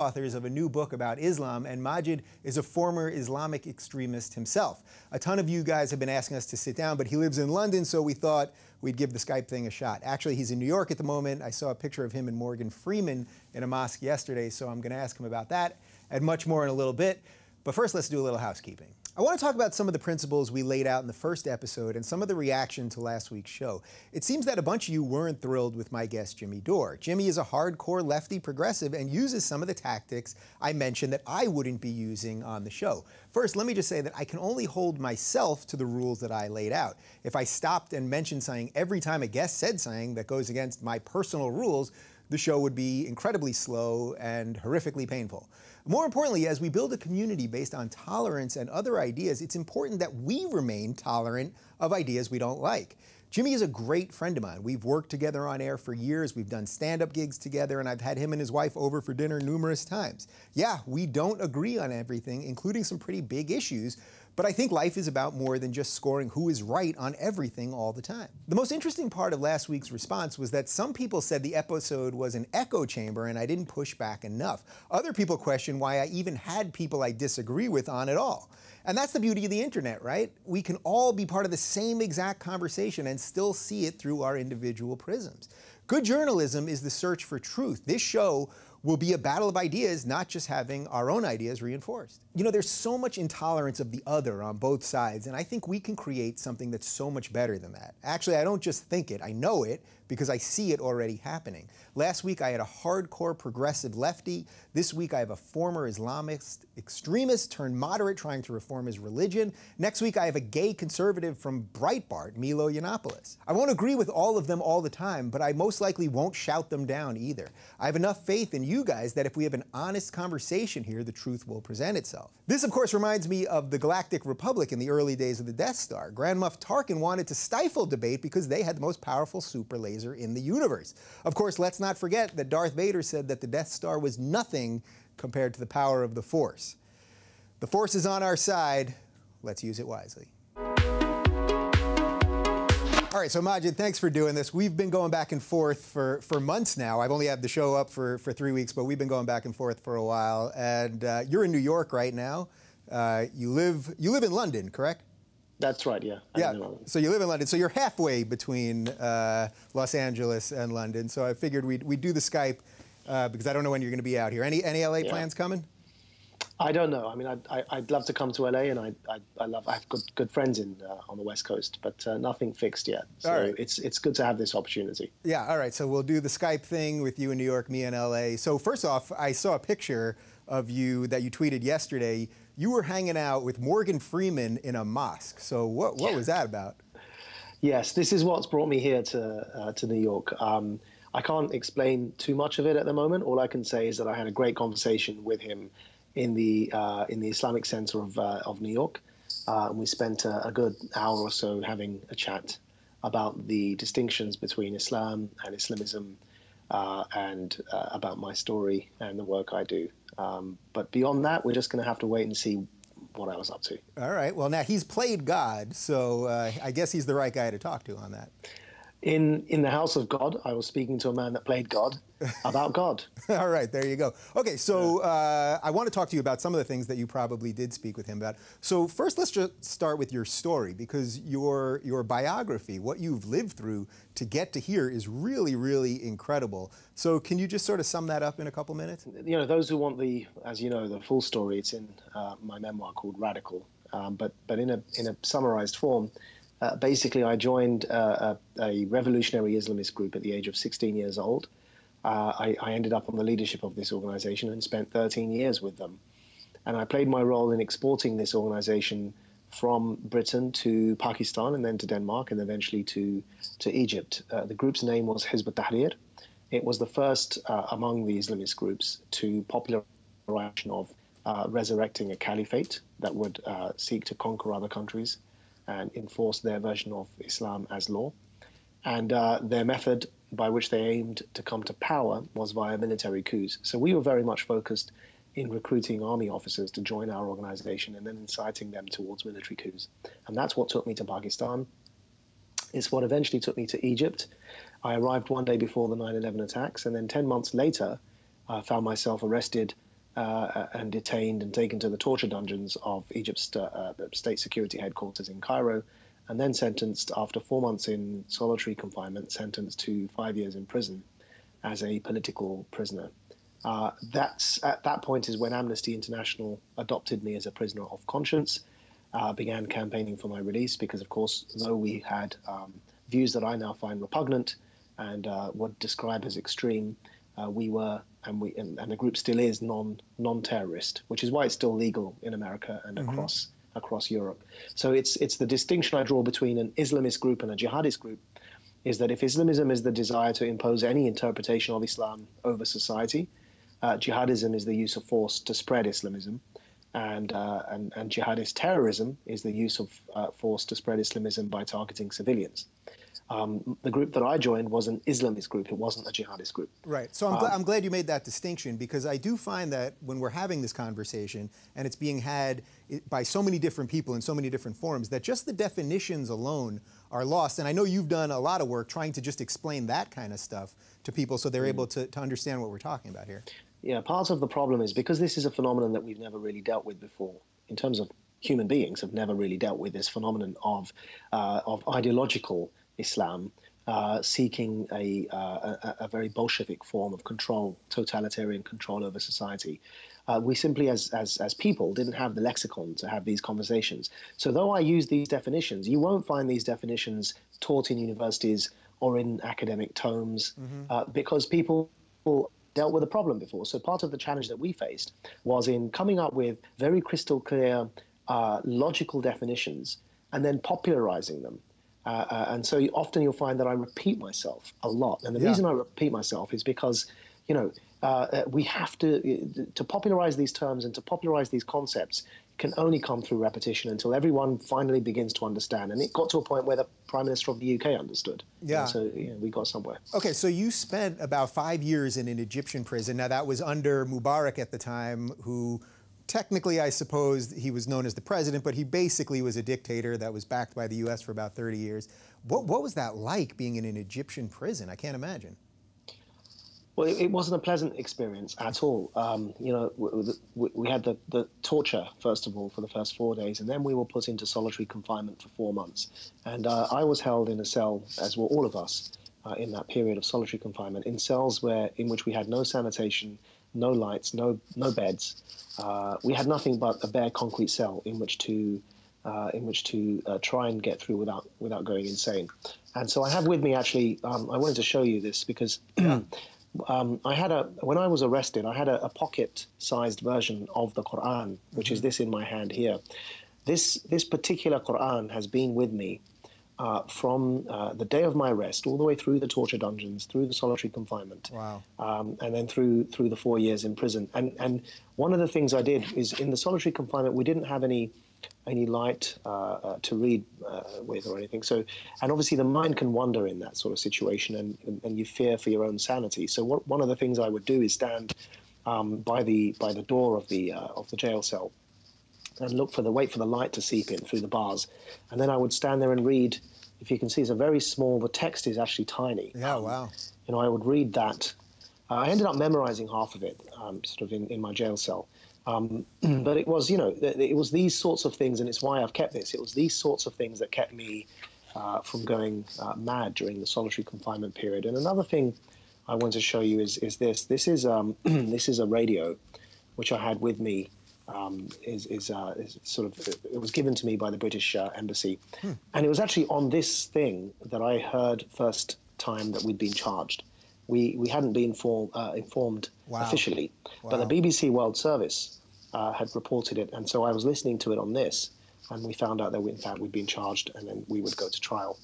authors of a new book about Islam, and Maajid is a former Islamic extremist himself. A ton of you guys have been asking us to sit down, but he lives in London, so we thought we'd give the Skype thing a shot. Actually, he's in New York at the moment. I saw a picture of him and Morgan Freeman in a mosque yesterday, so I'm going to ask him about that and much more in a little bit. But first, let's do a little housekeeping. I want to talk about some of the principles we laid out in the first episode and some of the reaction to last week's show. It seems that a bunch of you weren't thrilled with my guest, Jimmy Dore. Jimmy is a hardcore lefty progressive and uses some of the tactics I mentioned that I wouldn't be using on the show. First, let me just say that I can only hold myself to the rules that I laid out. If I stopped and mentioned something every time a guest said something that goes against my personal rules, the show would be incredibly slow and horrifically painful. More importantly, as we build a community based on tolerance and other ideas, it's important that we remain tolerant of ideas we don't like. Jimmy is a great friend of mine. We've worked together on air for years, we've done stand-up gigs together, and I've had him and his wife over for dinner numerous times. Yeah, we don't agree on everything, including some pretty big issues, but I think life is about more than just scoring who is right on everything all the time. The most interesting part of last week's response was that some people said the episode was an echo chamber and I didn't push back enough. Other people questioned why I even had people I disagree with on at all. And that's the beauty of the internet, right? We can all be part of the same exact conversation and still see it through our individual prisms. Good journalism is the search for truth. This show will be a battle of ideas, not just having our own ideas reinforced. You know, there's so much intolerance of the other on both sides, and I think we can create something that's so much better than that. Actually, I don't just think it, I know it, because I see it already happening. Last week, I had a hardcore progressive lefty. This week, I have a former Islamist extremist turned moderate trying to reform his religion. Next week, I have a gay conservative from Breitbart, Milo Yiannopoulos. I won't agree with all of them all the time, but I most likely won't shout them down either. I have enough faith in you guys that if we have an honest conversation here, the truth will present itself. This, of course, reminds me of the Galactic Republic in the early days of the Death Star. Grand Moff Tarkin wanted to stifle debate because they had the most powerful super laser in the universe. Of course, let's not forget that Darth Vader said that the Death Star was nothing compared to the power of the Force. The Force is on our side. Let's use it wisely. All right, so Maajid, thanks for doing this. We've been going back and forth for months now. I've only had the show up for 3 weeks, but we've been going back and forth for a while. And you're in New York right now. You live in London, correct? That's right, yeah. Yeah, so you live in London. So you're halfway between Los Angeles and London. So I figured we'd do the Skype because I don't know when you're going to be out here. Any LA plans coming? I don't know. I mean, I'd love to come to LA, and I have good friends on the West Coast, but nothing fixed yet. So it's good to have this opportunity. Yeah. All right. So we'll do the Skype thing with you in New York, me in LA. So first off, I saw a picture of you that you tweeted yesterday. You were hanging out with Morgan Freeman in a mosque. So what was that about? Yes, this is what's brought me here to New York. I can't explain too much of it at the moment. All I can say is that I had a great conversation with him in the Islamic Center of New York. And we spent a good hour or so having a chat about the distinctions between Islam and Islamism and about my story and the work I do. But beyond that, we're just going to have to wait and see what I was up to. All right. Well, now he's played God, so I guess he's the right guy to talk to on that. In the house of God, I was speaking to a man that played God about God. All right, there you go. Okay, so I want to talk to you about some of the things that you probably did speak with him about. So first, let's just start with your story, because your biography, what you've lived through to get to here, is really, really incredible. So can you just sort of sum that up in a couple minutes? You know, those who want as you know, the full story, it's in my memoir called Radical. But in a summarized form. Basically, I joined a revolutionary Islamist group at the age of 16 years old. I ended up on the leadership of this organization and spent 13 years with them. And I played my role in exporting this organization from Britain to Pakistan and then to Denmark and eventually to Egypt. The group's name was Hizb ut-Tahrir. It was the first among the Islamist groups to popularization of resurrecting a caliphate that would seek to conquer other countries and enforce their version of Islam as law. And their method by which they aimed to come to power was via military coups. So we were very much focused in recruiting army officers to join our organization and then inciting them towards military coups. And that's what took me to Pakistan. It's what eventually took me to Egypt. I arrived one day before the 9/11 attacks, and then 10 months later, I found myself arrested and detained and taken to the torture dungeons of Egypt's state security headquarters in Cairo, and then sentenced after 4 months in solitary confinement, sentenced to 5 years in prison as a political prisoner. At that point is when Amnesty International adopted me as a prisoner of conscience, began campaigning for my release because, of course, though we had views that I now find repugnant and would describe as extreme, we were, and the group still is, non-terrorist, which is why it's still legal in America and across Europe. So it's the distinction I draw between an Islamist group and a jihadist group, is that if Islamism is the desire to impose any interpretation of Islam over society, jihadism is the use of force to spread Islamism, and jihadist terrorism is the use of force to spread Islamism by targeting civilians. The group that I joined was an Islamist group. It wasn't a jihadist group. Right. So I'm glad you made that distinction, because I do find that when we're having this conversation and it's being had by so many different people in so many different forms, that just the definitions alone are lost. And I know you've done a lot of work trying to just explain that kind of stuff to people so they're able to understand what we're talking about here. Yeah, part of the problem is because this is a phenomenon that we've never really dealt with before, in terms of human beings have never really dealt with this phenomenon of ideological Islam seeking a very Bolshevik form of control, totalitarian control over society. We simply, as people, didn't have the lexicon to have these conversations. So though I use these definitions, you won't find these definitions taught in universities or in academic tomes because people dealt with a problem before. So part of the challenge that we faced was in coming up with very crystal clear logical definitions and then popularizing them. And so often you'll find that I repeat myself a lot. And the reason I repeat myself is because, you know, we have to popularize these terms and to popularize these concepts can only come through repetition until everyone finally begins to understand. And it got to a point where the Prime Minister of the UK understood. Yeah. And so we got somewhere. Okay, so you spent about 5 years in an Egyptian prison. Now, that was under Mubarak at the time, who technically, I suppose, he was known as the president, but he basically was a dictator that was backed by the US for about 30 years. What was that like, being in an Egyptian prison? I can't imagine. Well, it wasn't a pleasant experience at all. You know, we had the torture, first of all, for the first 4 days, and then we were put into solitary confinement for 4 months. And I was held in a cell, as were all of us, in that period of solitary confinement, in cells in which we had no sanitation, no lights, no beds. We had nothing but a bare concrete cell in which to try and get through without going insane. And so I have with me, actually, I wanted to show you this because when I was arrested, I had a pocket-sized version of the Quran, which is this in my hand here. This particular Quran has been with me from the day of my arrest all the way through the torture dungeons, through the solitary confinement, and then through the 4 years in prison. And one of the things I did is, in the solitary confinement, we didn't have any light to read with or anything. So, and obviously the mind can wander in that sort of situation, and you fear for your own sanity. So one of the things I would do is stand by the door of the jail cell and wait for the light to seep in through the bars, and then I would stand there and read. If you can see, it's a very small. The text is actually tiny. Yeah, wow. You know, I would read that. I ended up memorizing half of it, sort of in my jail cell. But it was, you know, it was these sorts of things, and it's why I've kept this. It was these sorts of things that kept me from going mad during the solitary confinement period. And another thing I want to show you is this. This is this is a radio, which I had with me. Is sort of, it was given to me by the British embassy, and it was actually on this thing that I heard first time that we'd been charged. We hadn't been informed officially, but the BBC World Service had reported it, and so I was listening to it on this, and we found out that in fact we'd been charged, and then we would go to trial.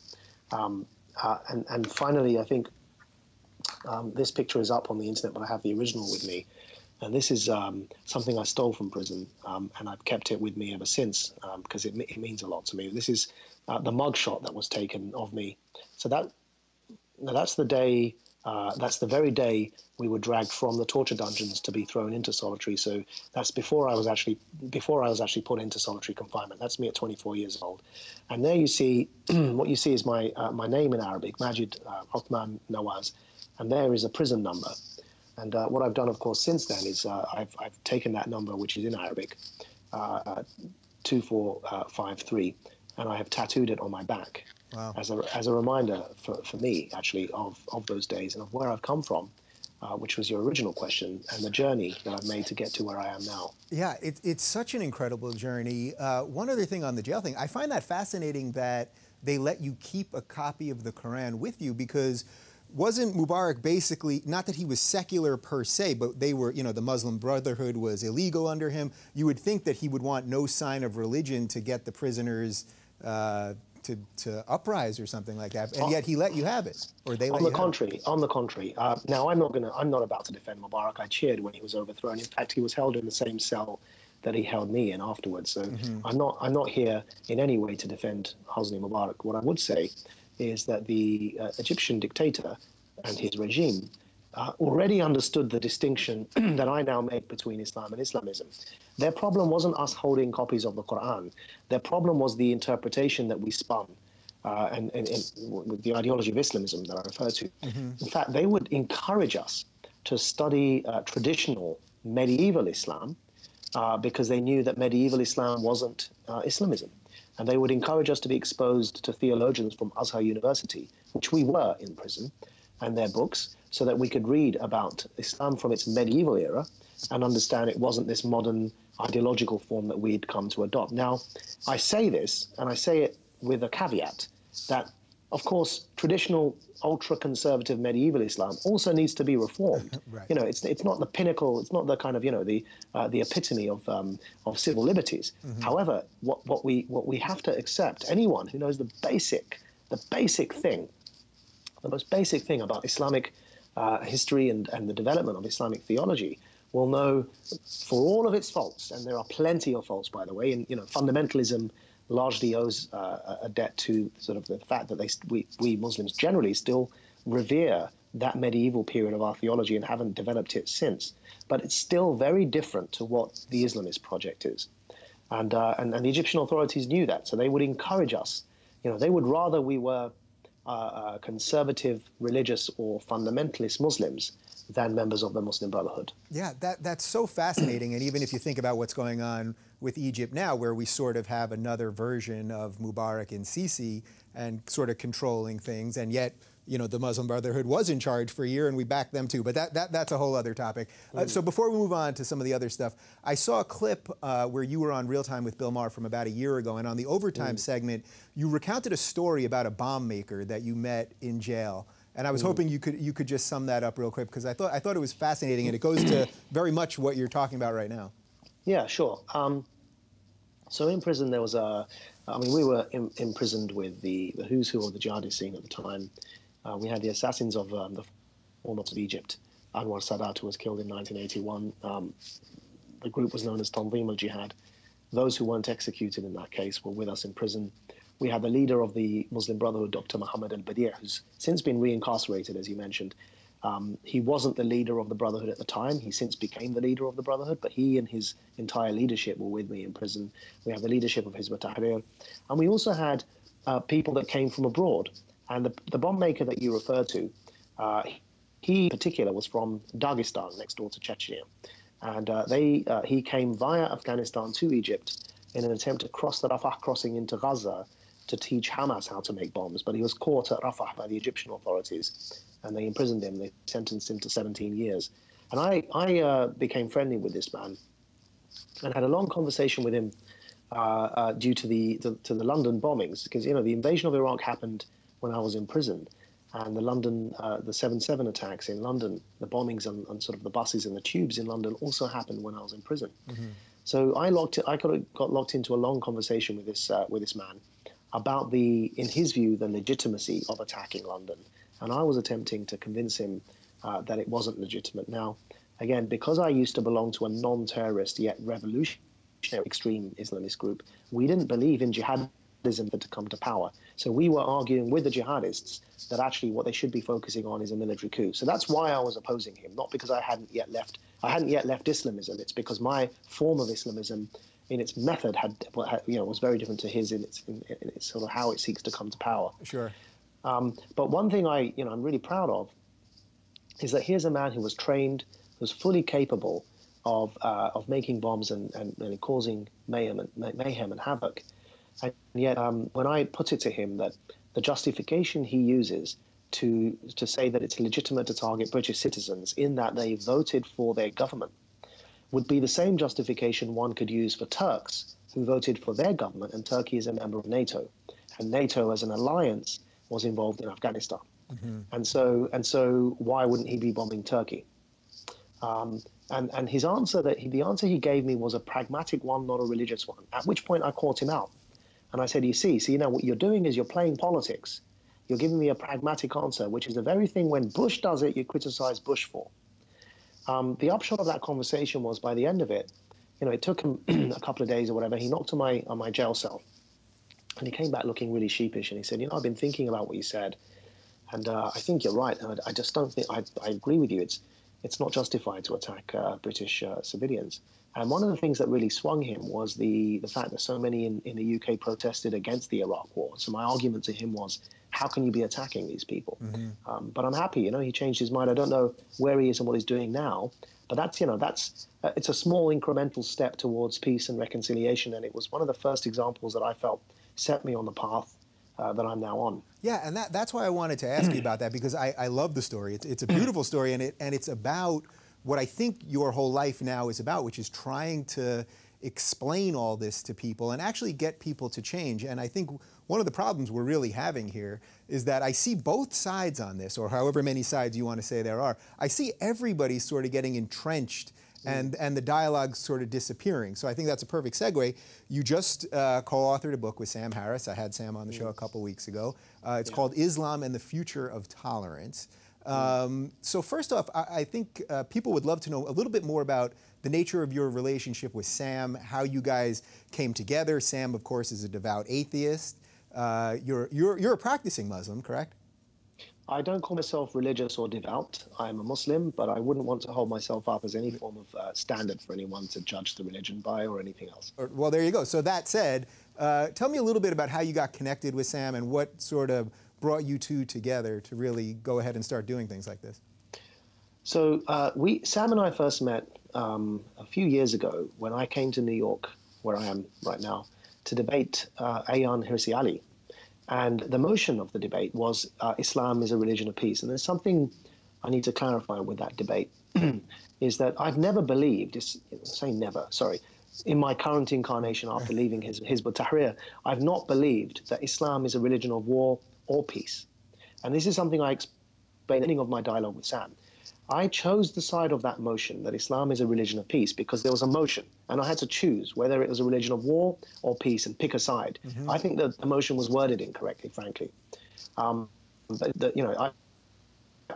And finally, I think this picture is up on the internet, but I have the original with me. And this is something I stole from prison, and I've kept it with me ever since because it means a lot to me. This is the mugshot that was taken of me. So that's the day. That's the very day we were dragged from the torture dungeons to be thrown into solitary. So that's before I was actually put into solitary confinement. That's me at 24 years old. And there you see what you see is my name in Arabic, Maajid Nawaz, and there is a prison number. And what I've done, of course, since then is I've taken that number, which is in Arabic, 2453, and I have tattooed it on my back. Wow. As a reminder for me, actually, of those days and of where I've come from, which was your original question, and the journey that I've made to get to where I am now. Yeah, it's such an incredible journey. One other thing on the jail thing, I find that fascinating that they let you keep a copy of the Quran with you, because wasn't Mubarak basically, not that he was secular per se, but they were, you know, the Muslim Brotherhood was illegal under him. You would think that he would want no sign of religion to get the prisoners to uprise or something like that, and yet he let you have it, or they let you have it. On the contrary. Now, I'm not about to defend Mubarak. I cheered when he was overthrown. In fact, he was held in the same cell that he held me in afterwards. So I'm not here in any way to defend Hosni Mubarak. What I would say is that the Egyptian dictator and his regime already understood the distinction that I now make between Islam and Islamism. Their problem wasn't us holding copies of the Quran. Their problem was the interpretation that we spun and with the ideology of Islamism that I refer to. In fact, they would encourage us to study traditional medieval Islam because they knew that medieval Islam wasn't Islamism. And they would encourage us to be exposed to theologians from Azhar University, which we were in prison, and their books, so that we could read about Islam from its medieval era and understand it wasn't this modern ideological form that we'd come to adopt. Now, I say this, and I say it with a caveat, that, of course, traditional ultra-conservative medieval Islam also needs to be reformed. Right. You know, it's not the pinnacle, it's not the kind of, you know, the epitome of civil liberties. However, what we have to accept, anyone who knows the most basic thing about Islamic history and the development of Islamic theology will know, for all of its faults, and there are plenty of faults, by the way, and, you know, fundamentalism largely owes a debt to sort of the fact that we Muslims generally still revere that medieval period of our theology and haven't developed it since. But it's still very different to what the Islamist project is. And the Egyptian authorities knew that, so they would encourage us. You know, they would rather we were conservative, religious, or fundamentalist Muslims than members of the Muslim Brotherhood. Yeah, that's so fascinating. And even if you think about what's going on with Egypt now, where we sort of have another version of Mubarak and Sisi and sort of controlling things, and yet, you know, the Muslim Brotherhood was in charge for a year and we backed them too. But that's a whole other topic. So before we move on to some of the other stuff, I saw a clip where you were on Real Time with Bill Maher from about a year ago, and on the Overtime segment, you recounted a story about a bomb maker that you met in jail. And I was hoping you could just sum that up real quick, because I thought it was fascinating, and it goes to very much what you're talking about right now. Yeah, sure. So in prison there was we were imprisoned with the who's who of the jihadist scene at the time. We had the assassins of the foremost of Egypt, Anwar Sadat, who was killed in 1981. The group was known as Tanzim al-Jihad. Those who weren't executed in that case were with us in prison. We had the leader of the Muslim Brotherhood, Dr. Muhammad al-Badi', who's since been reincarcerated, as you mentioned. He wasn't the leader of the Brotherhood at the time. He since became the leader of the Brotherhood, but he and his entire leadership were with me in prison. We have the leadership of Hizb ut-Tahrir. And we also had people that came from abroad. And the bomb maker that you referred to, he in particular was from Dagestan, next door to Chechnya. And he came via Afghanistan to Egypt in an attempt to cross the Rafah crossing into Gaza to teach Hamas how to make bombs. But he was caught at Rafah by the Egyptian authorities, and they imprisoned him. They sentenced him to 17 years. And I became friendly with this man and had a long conversation with him due to the London bombings, because, you know, the invasion of Iraq happened when I was in prison, and the 7/7 attacks in London, the bombings on sort of the buses and the tubes in London also happened when I was in prison. So I got locked into a long conversation with this man about in his view, the legitimacy of attacking London. And I was attempting to convince him that it wasn't legitimate. Now, again, because I used to belong to a non-terrorist yet revolutionary extreme Islamist group, we didn't believe in jihadism to come to power. So we were arguing with the jihadists that actually what they should be focusing on is a military coup. So that's why I was opposing him, not because I hadn't yet left Islamism. It's because my form of Islamism, in its method, was very different to his in its sort of how it seeks to come to power. Sure. But one thing I'm really proud of is that here's a man who was trained, who's fully capable of making bombs and causing mayhem and havoc. And yet, when I put it to him that the justification he uses to say that it's legitimate to target British citizens in that they voted for their government would be the same justification one could use for Turks who voted for their government, and Turkey is a member of NATO. And NATO as an alliance was involved in Afghanistan. Mm-hmm. And so why wouldn't he be bombing Turkey? And his answer the answer he gave me was a pragmatic one, not a religious one, at which point I caught him out. And I said, you see, what you're doing is you're playing politics. You're giving me a pragmatic answer, which is the very thing when Bush does it, you criticize Bush for. The upshot of that conversation was, by the end of it, it took him a couple of days or whatever. He knocked on my jail cell, and he came back looking really sheepish. And he said, I've been thinking about what you said, and I think you're right. And I just don't think I agree with you. It's not justified to attack British civilians. And one of the things that really swung him was the fact that so many in the UK protested against the Iraq War. So my argument to him was, how can you be attacking these people? Mm-hmm. But I'm happy, he changed his mind. I don't know where he is and what he's doing now, but that's it's a small incremental step towards peace and reconciliation. And it was one of the first examples that I felt set me on the path that I'm now on. Yeah, and that's why I wanted to ask you about that, because I love the story. It's a beautiful story, and it's about what I think your whole life now is about, which is trying to explain all this to people and actually get people to change. And I think one of the problems we're really having here is that I see both sides on this, or however many sides you want to say there are. I see everybody sort of getting entrenched and the dialogue sort of disappearing. So I think that's a perfect segue. You just co-authored a book with Sam Harris. I had Sam on the show a couple weeks ago. It's called Islam and the Future of Tolerance. So first off, I think people would love to know a little bit more about the nature of your relationship with Sam, how you guys came together. Sam, of course, is a devout atheist. You're a practicing Muslim, correct? I don't call myself religious or devout. I'm a Muslim, but I wouldn't want to hold myself up as any form of standard for anyone to judge the religion by or anything else. Well, there you go. So that said, tell me a little bit about how you got connected with Sam and what sort of brought you two together to really go ahead and start doing things like this. So Sam and I first met a few years ago when I came to New York, where I am right now, to debate Ayaan Hirsi Ali. And the motion of the debate was Islam is a religion of peace. And there's something I need to clarify with that debate, is that I've never believed, in my current incarnation after leaving Hizb ut-Tahrir, I've not believed that Islam is a religion of war or peace. And this is something I explained at the beginning of my dialogue with Sam. I chose the side of that motion, that Islam is a religion of peace, because there was a motion, and I had to choose whether it was a religion of war or peace and pick a side. Mm-hmm. I think that the motion was worded incorrectly, frankly. I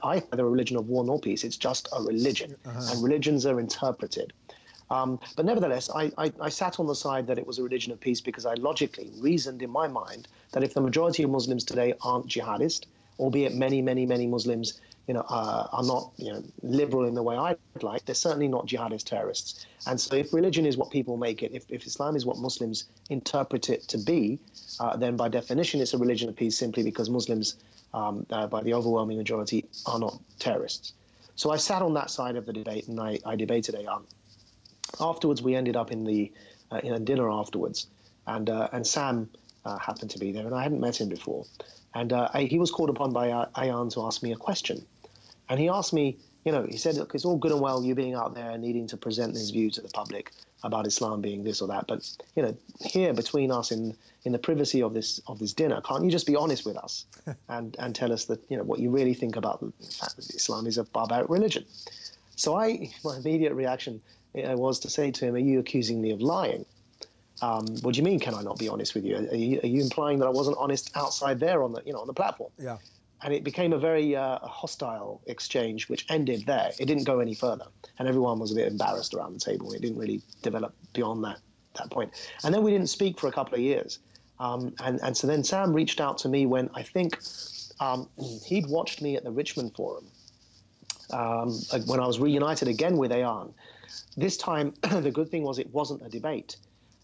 either a religion of war nor peace. It's just a religion, and religions are interpreted. But nevertheless, I sat on the side that it was a religion of peace because I logically reasoned in my mind that if the majority of Muslims today aren't jihadist, albeit many, many, many Muslims are not liberal in the way I'd like, they're certainly not jihadist terrorists. And so if religion is what people make it, if Islam is what Muslims interpret it to be, then by definition it's a religion of peace, simply because Muslims, by the overwhelming majority, are not terrorists. So I sat on that side of the debate, and I debated Ayaan. Afterwards, we ended up in a dinner afterwards, and Sam happened to be there, and I hadn't met him before. And he was called upon by Ayaan to ask me a question. And he asked me, he said, look, it's all good and well you being out there and needing to present this view to the public about Islam being this or that, but here between us in the privacy of this dinner, can't you just be honest with us and tell us that what you really think about the fact that Islam is a barbaric religion? So my immediate reaction was to say to him, are you accusing me of lying? What do you mean, can I not be honest with you? Are you implying that I wasn't honest outside there on the platform? Yeah. And it became a very hostile exchange, which ended there. It didn't go any further, and everyone was a bit embarrassed around the table. It didn't really develop beyond that point. And then we didn't speak for a couple of years. And so then Sam reached out to me when I think he'd watched me at the Richmond Forum when I was reunited again with Ayaan. This time, the good thing was it wasn't a debate.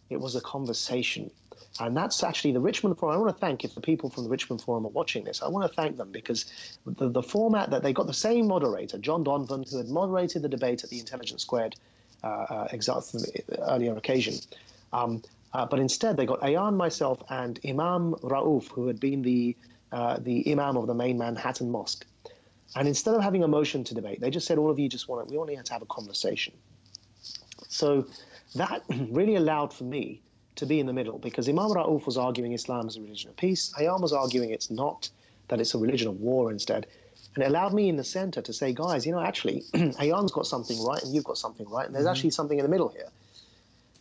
It was a conversation. And that's actually the Richmond Forum. I want to thank, if the people from the Richmond Forum are watching this, I want to thank them, because the format that they got, the same moderator, John Donovan, who had moderated the debate at the Intelligence Squared earlier occasion. But instead, they got Ayan, myself, and Imam Rauf, who had been the Imam of the main Manhattan Mosque. And instead of having a motion to debate, they just said, all of you we only had to have a conversation. So that really allowed for me to be in the middle, because Imam Rauf was arguing Islam as a religion of peace. Ayan was arguing it's not, that it's a religion of war instead. And it allowed me in the center to say, guys, actually, Ayan's got something right and you've got something right, and there's actually something in the middle here.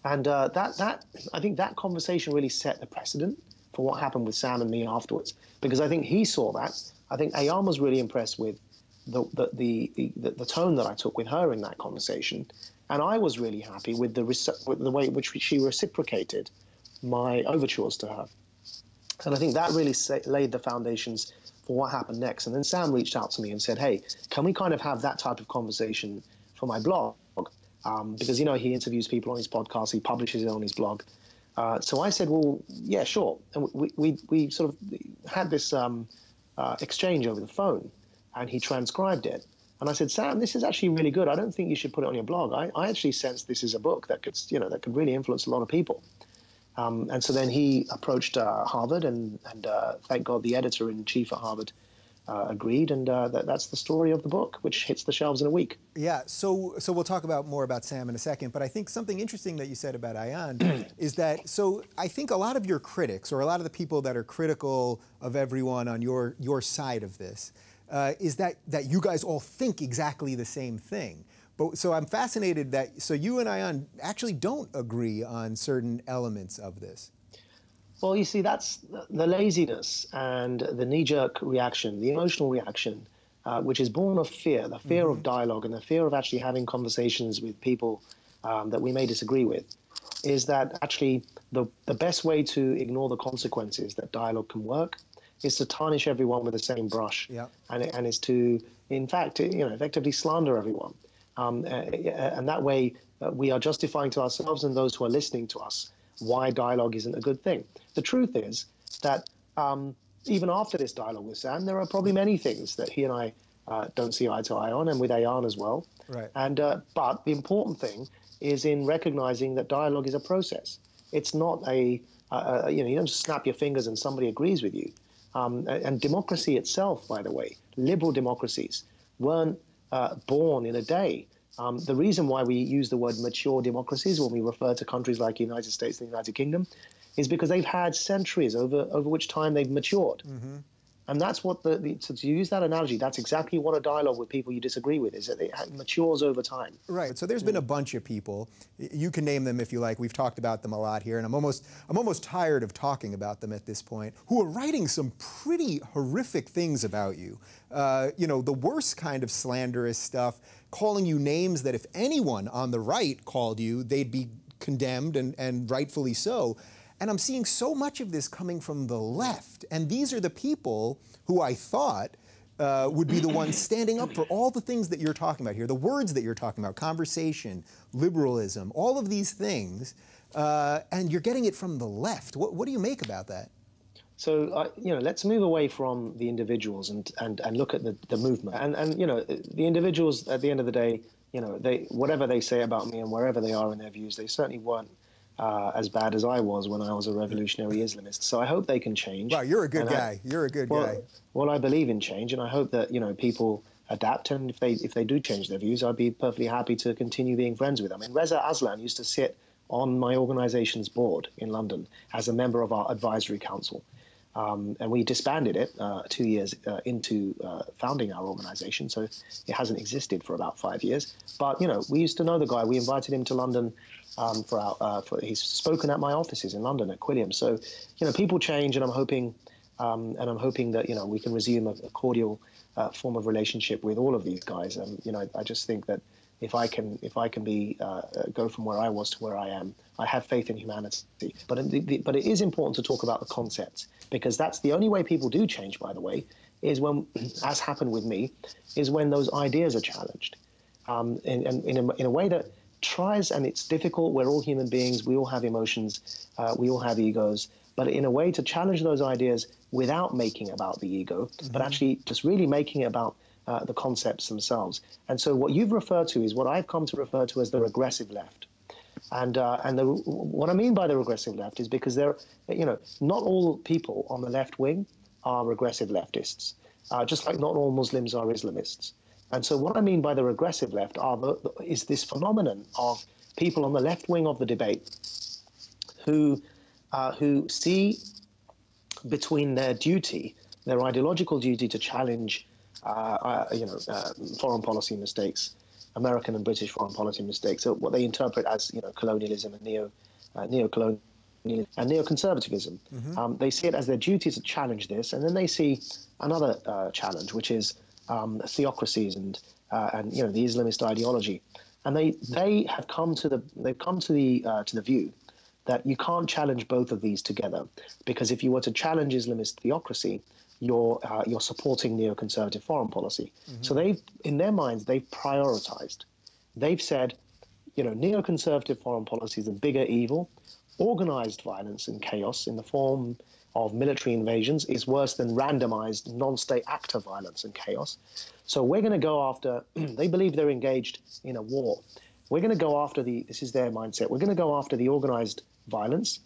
And I think that conversation really set the precedent for what happened with Sam and me afterwards, because I think he saw that. I think Ayan was really impressed with the tone that I took with her in that conversation, and I was really happy with the way in which she reciprocated my overtures to her. And I think that really laid the foundations for what happened next. And then Sam reached out to me and said, hey, can we kind of have that type of conversation for my blog? Because, he interviews people on his podcast, he publishes it on his blog. So I said, well, yeah, sure. And we sort of had this exchange over the phone, and he transcribed it. And I said, Sam, this is actually really good. I don't think you should put it on your blog. I actually sense this is a book that could really influence a lot of people. And so then he approached Harvard, and thank God the editor-in-chief at Harvard agreed, and that's the story of the book, which hits the shelves in a week. Yeah, so we'll talk more about Sam in a second, but I think something interesting that you said about Ayan is that, so I think a lot of your critics, or a lot of the people that are critical of everyone on your side of this, is that you guys all think exactly the same thing. But so I'm fascinated so you and Ayan actually don't agree on certain elements of this. Well, you see, that's the laziness and the knee-jerk reaction, the emotional reaction, which is born of fear, the fear of dialogue and the fear of actually having conversations with people that we may disagree with, is that actually the best way to ignore the consequences that dialogue can work is to tarnish everyone with the same brush, and is to, in fact, effectively slander everyone. And that way we are justifying to ourselves and those who are listening to us why dialogue isn't a good thing. The truth is that even after this dialogue with Sam, there are probably many things that he and I don't see eye to eye on, and with Ayan as well. Right. And but the important thing is in recognizing that dialogue is a process. It's not you don't just snap your fingers and somebody agrees with you. And democracy itself, by the way, liberal democracies weren't born in a day. The reason why we use the word mature democracies when we refer to countries like the United States and the United Kingdom is because they've had centuries over which time they've matured. And that's what to use that analogy, that's exactly what a dialogue with people you disagree with is, that it matures over time. Right. So there's been a bunch of people. You can name them if you like. We've talked about them a lot here, and I'm almost tired of talking about them at this point, who are writing some pretty horrific things about you. The worst kind of slanderous stuff, calling you names that if anyone on the right called you, they'd be condemned, and rightfully so. And I'm seeing so much of this coming from the left. And these are the people who I thought would be the ones standing up for all the things that you're talking about here, the words that you're talking about, conversation, liberalism, all of these things, and you're getting it from the left. What do you make about that? So, let's move away from the individuals and look at the movement. And the individuals, at the end of the day, whatever they say about me and wherever they are in their views, they certainly weren't as bad as I was when I was a revolutionary Islamist. So I hope they can change. Wow, you're a good guy. You're a good guy. Well, I believe in change, and I hope that people adapt. And if they do change their views, I'd be perfectly happy to continue being friends with them. And Reza Aslan used to sit on my organization's board in London as a member of our advisory council. And we disbanded it 2 years into founding our organization, so it hasn't existed for about 5 years. But we used to know the guy. We invited him to London he's spoken at my offices in London at Quilliam. So people change, and I'm hoping that we can resume a cordial form of relationship with all of these guys. I just think that if I can go from where I was to where I am, I have faith in humanity. But it is important to talk about the concepts, because that's the only way people do change, by the way, is when, as happened with me, is when those ideas are challenged. In a way that tries, and it's difficult. We're all human beings. We all have emotions. We all have egos. But in a way to challenge those ideas without making it about the ego, but actually just really making it about the concepts themselves. And so what you've referred to is what I've come to refer to as the regressive left. And what I mean by the regressive left is because not all people on the left wing are regressive leftists, just like not all Muslims are Islamists. And so what I mean by the regressive left is this phenomenon of people on the left wing of the debate who see between their duty, their ideological duty to challenge, foreign policy mistakes, American and British foreign policy mistakes, so what they interpret as colonialism and neocolonialism and neoconservatism. They see it as their duty to challenge this, and then they see another challenge, which is theocracies and the Islamist ideology, and they have come to the view that you can't challenge both of these together, because if you were to challenge Islamist theocracy, you're supporting neoconservative foreign policy. So in their minds, they've prioritized. They've said, neoconservative foreign policy is a bigger evil. Organized violence and chaos in the form of military invasions is worse than randomized non-state actor violence and chaos. So we're going to go after, they believe they're engaged in a war. We're going to go after this is their mindset, we're going to go after the organized violence.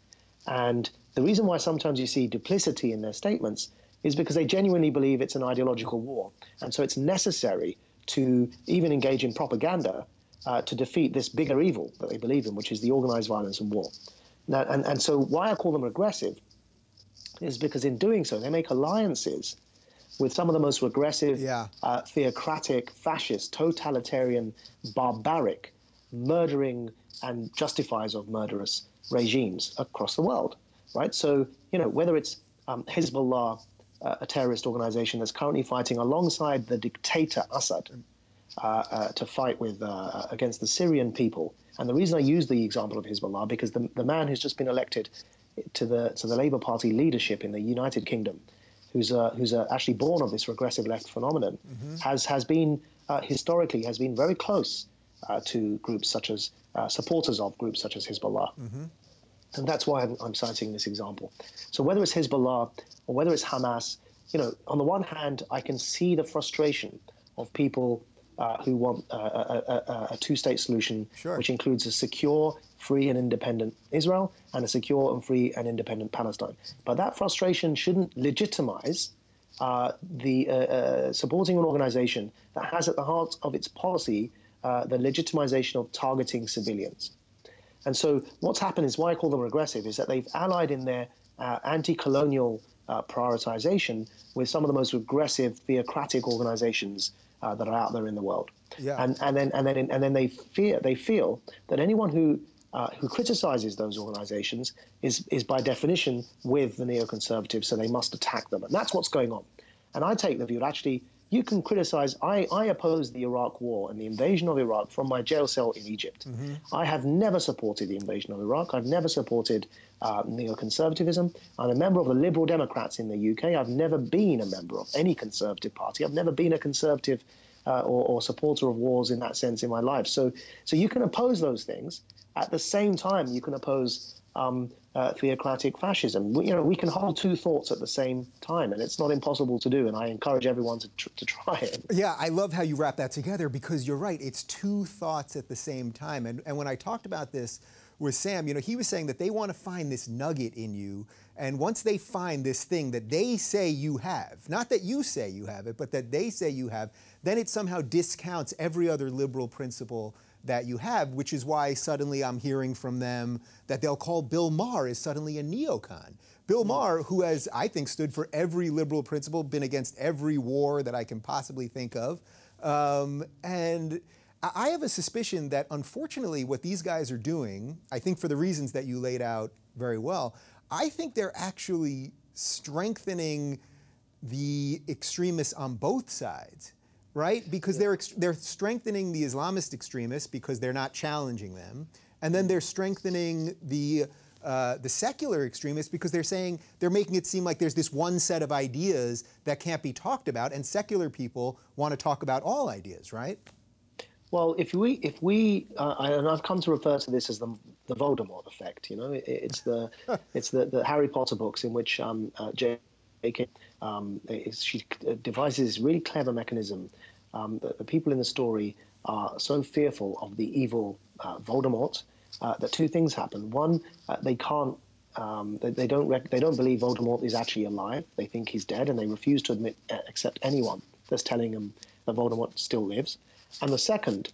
And the reason why sometimes you see duplicity in their statements is because they genuinely believe it's an ideological war. And so it's necessary to even engage in propaganda to defeat this bigger evil that they believe in, which is the organized violence and war. Now, and so why I call them regressive is because in doing so, they make alliances with some of the most regressive, theocratic, fascist, totalitarian, barbaric, murdering and justifiers of murderous regimes across the world, right? So, whether it's Hezbollah, a terrorist organization that's currently fighting alongside the dictator Assad to fight against the Syrian people. And the reason I use the example of Hezbollah, because the man who's just been elected to the Labour Party leadership in the United Kingdom, who's actually born of this regressive left phenomenon, has been historically very close to groups such as supporters of groups such as Hezbollah. And that's why I'm citing this example. So whether it's Hezbollah or whether it's Hamas, on the one hand, I can see the frustration of people who want a two-state solution, which includes a secure, free and independent Israel and a secure and free and independent Palestine. But that frustration shouldn't legitimize supporting an organization that has at the heart of its policy the legitimization of targeting civilians. And so what's happened is why I call them regressive is that they've allied in their anti-colonial prioritization with some of the most regressive theocratic organizations that are out there in the world. And then they feel that anyone who criticizes those organizations is by definition with the neoconservatives, so they must attack them. And that's what's going on. And I take the view that actually you can criticize. I oppose the Iraq war and the invasion of Iraq from my jail cell in Egypt. I have never supported the invasion of Iraq. I've never supported neoconservatism. I'm a member of the Liberal Democrats in the UK. I've never been a member of any conservative party. I've never been a conservative or supporter of wars in that sense in my life. So you can oppose those things. At the same time, you can oppose theocratic fascism. We can hold two thoughts at the same time, and it's not impossible to do, and I encourage everyone to try it. Yeah, I love how you wrap that together, because you're right, it's two thoughts at the same time. And when I talked about this with Sam, he was saying that they want to find this nugget in you, and once they find this thing that they say you have, not that you say you have it, but that they say you have, then it somehow discounts every other liberal principle that you have, which is why suddenly I'm hearing from them that they'll call Bill Maher is suddenly a neocon. Bill Maher, who has, I think, stood for every liberal principle, been against every war that I can possibly think of. And I have a suspicion that, unfortunately, what these guys are doing, I think for the reasons that you laid out very well, I think they're actually strengthening the extremists on both sides. Right? Because they're strengthening the Islamist extremists because they're not challenging them, and then they're strengthening the secular extremists because they're making it seem like there's this one set of ideas that can't be talked about, and secular people want to talk about all ideas, right? Well, and I've come to refer to this as the Voldemort effect. You know, it's the Harry Potter books in which J.K. She devises this really clever mechanism. The people in the story are so fearful of the evil Voldemort that two things happen. One, they can't. They don't believe Voldemort is actually alive. They think he's dead, and they refuse to accept anyone that's telling them that Voldemort still lives. And the second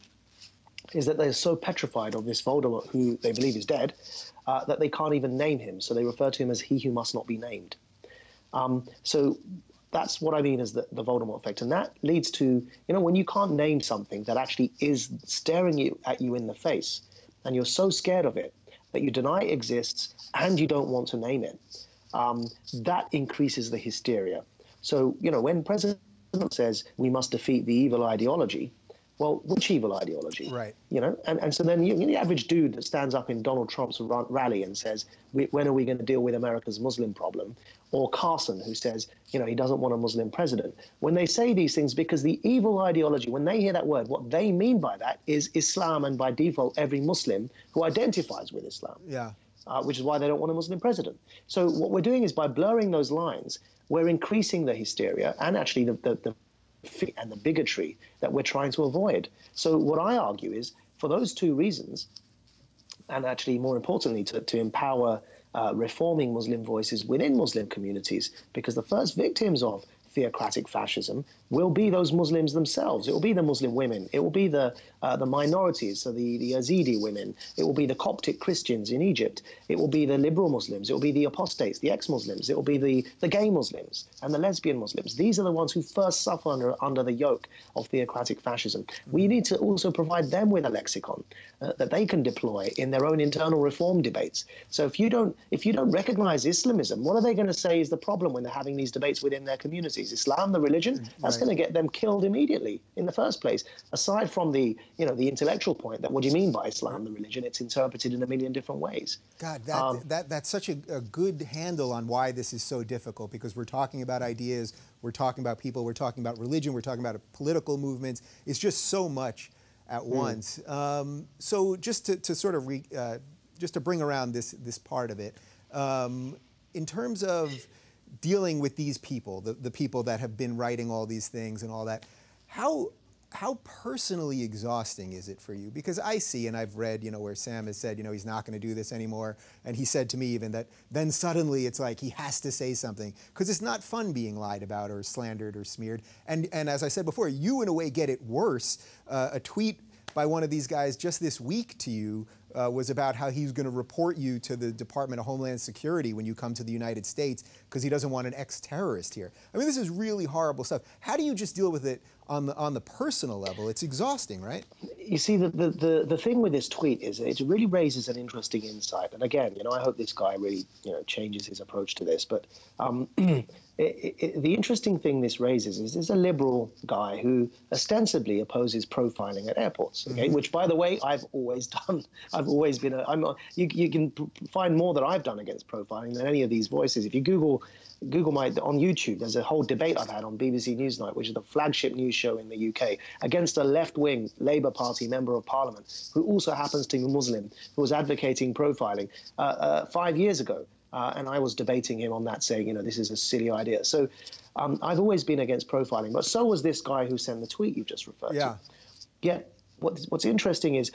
is that they're so petrified of this Voldemort, who they believe is dead, that they can't even name him. So they refer to him as he who must not be named. So that's what I mean as the Voldemort effect. And that leads to, you know, when you can't name something that actually is staring at you in the face, and you're so scared of it that you deny it exists and you don't want to name it, that increases the hysteria. So, you know, when President says we must defeat the evil ideology, well, which evil ideology? Right. You know, and so then the average dude that stands up in Donald Trump's rally and says, when are we going to deal with America's Muslim problem? Or Carson, who says, you know, he doesn't want a Muslim president. When they say these things, because the evil ideology, when they hear that word, what they mean by that is Islam, and by default, every Muslim who identifies with Islam. Yeah. Which is why they don't want a Muslim president. So what we're doing is, by blurring those lines, we're increasing the hysteria and actually the and the bigotry that we're trying to avoid. So what I argue is, for those two reasons, and actually more importantly, to empower reforming Muslim voices within Muslim communities, because the first victims of theocratic fascism will be those Muslims themselves. It will be the Muslim women. It will be the minorities, so the Yazidi women. It will be the Coptic Christians in Egypt. It will be the liberal Muslims. It will be the apostates, the ex-Muslims. It will be the gay Muslims and the lesbian Muslims. These are the ones who first suffer under the yoke of theocratic fascism. We need to also provide them with a lexicon that they can deploy in their own internal reform debates. So if you don't recognize Islamism, what are they going to say is the problem when they're having these debates within their communities? Islam, the religion? That's going to get them killed immediately in the first place. Aside from the intellectual point that, what do you mean by Islam, the religion? It's interpreted in a million different ways. God, that's such a good handle on why this is so difficult, because we're talking about ideas, we're talking about people, we're talking about religion, we're talking about political movements. It's just so much at once. So just to sort of just to bring around this part of it, in terms of dealing with these people, the people that have been writing all these things and all that, how personally exhausting is it for you? Because I see, and I've read, where Sam has said, he's not going to do this anymore. And he said to me even that then suddenly it's like he has to say something, because it's not fun being lied about or slandered or smeared. And as I said before, you in a way get it worse. A tweet by one of these guys just this week to you was about how he's going to report you to the Department of Homeland Security when you come to the United States, because he doesn't want an ex-terrorist here. I mean, this is really horrible stuff. How do you just deal with it on the personal level? It's exhausting, right? You see, the thing with this tweet is it really raises an interesting insight. And again, I hope this guy really changes his approach to this. But the interesting thing this raises is there's a liberal guy who ostensibly opposes profiling at airports, okay? Which, by the way, I've always done. I've always been you can find more that I've done against profiling than any of these voices. If you Google on YouTube, there's a whole debate I've had on BBC Newsnight, which is the flagship news show in the UK, against a left-wing Labour Party member of Parliament who also happens to be Muslim, who was advocating profiling 5 years ago. And I was debating him on that, saying, this is a silly idea. So I've always been against profiling, but so was this guy who sent the tweet you just referred to. Yet what's interesting is